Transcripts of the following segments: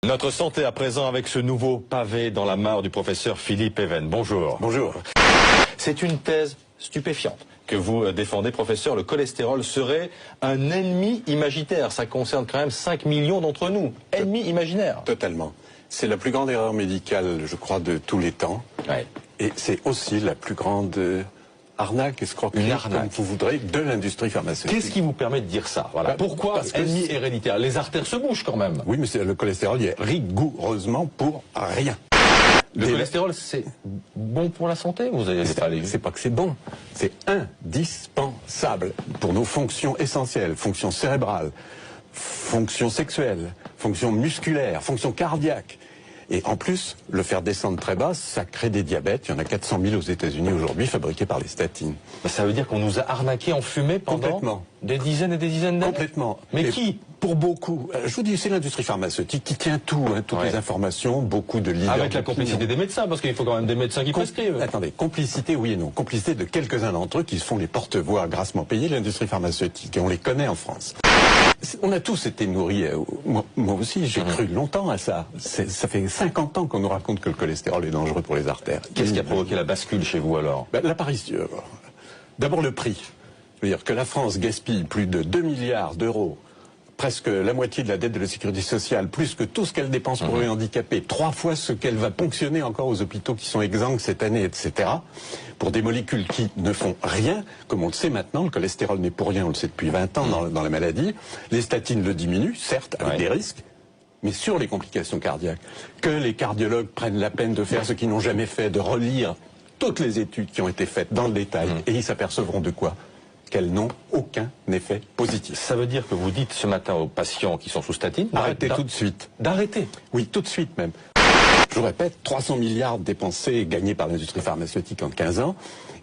Notre santé à présent avec ce nouveau pavé dans la mare du professeur Philippe Even. Bonjour. Bonjour. C'est une thèse stupéfiante que vous défendez, professeur. Le cholestérol serait un ennemi imaginaire. Ça concerne quand même 5 millions d'entre nous. Ennemi imaginaire. Totalement. C'est la plus grande erreur médicale, je crois, de tous les temps. Ouais. Et c'est aussi la plus grande arnaque, escroquerie, comme vous voudrez, de l'industrie pharmaceutique. Qu'est-ce qui vous permet de dire ça? Voilà. Pourquoi ennemi héréditaire? Les artères se bougent quand même. Oui, mais le cholestérol, il est rigoureusement pour rien. Le cholestérol, c'est bon pour la santé? Vous avez pas les... C'est pas que c'est bon, c'est indispensable pour nos fonctions essentielles, fonctions cérébrales, fonctions sexuelles, fonctions musculaires, fonctions cardiaques. Et en plus, le faire descendre très bas, ça crée des diabètes. Il y en a 400 000 aux États-Unis aujourd'hui, fabriqués par les statines. Ça veut dire qu'on nous a arnaqués en fumée pendant des dizaines et des dizaines d'années? Complètement. Mais qui? Pour beaucoup. Je vous dis, c'est l'industrie pharmaceutique qui tient tout, toutes les informations, beaucoup de leaders. Avec la complicité des médecins, parce qu'il faut quand même des médecins qui prescrivent. Attendez, complicité, oui et non. Complicité de quelques-uns d'entre eux qui se font les porte-voix grassement payés de l'industrie pharmaceutique. Et on les connaît en France. On a tous été nourris, moi aussi, j'ai cru longtemps à ça. Ça fait 50 ans qu'on nous raconte que le cholestérol est dangereux pour les artères. Qu'est-ce qui a provoqué la bascule chez vous alors? L'apparition. D'abord le prix. Je veux dire que la France gaspille plus de 2 milliards d'euros, presque la moitié de la dette de la sécurité sociale, plus que tout ce qu'elle dépense pour les handicapés, 3 fois ce qu'elle va ponctionner encore aux hôpitaux qui sont exsangues cette année, etc., pour des molécules qui ne font rien, comme on le sait maintenant, le cholestérol n'est pour rien, on le sait depuis 20 ans dans la maladie, les statines le diminuent, certes, avec des risques, mais sur les complications cardiaques, que les cardiologues prennent la peine de faire ce qu'ils n'ont jamais fait, de relire toutes les études qui ont été faites dans le détail, et ils s'apercevront de quoi? Qu'elles n'ont aucun effet positif. Ça veut dire que vous dites ce matin aux patients qui sont sous statine... Arrêtez tout de suite. D'arrêter? Oui, tout de suite même. Je vous répète, 300 milliards dépensés et gagnés par l'industrie pharmaceutique en 15 ans.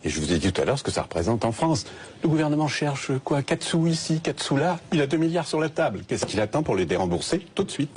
Et je vous ai dit tout à l'heure ce que ça représente en France. Le gouvernement cherche quoi? 4 sous ici, 4 sous là. Il a 2 milliards sur la table. Qu'est-ce qu'il attend pour les dérembourser? Tout de suite.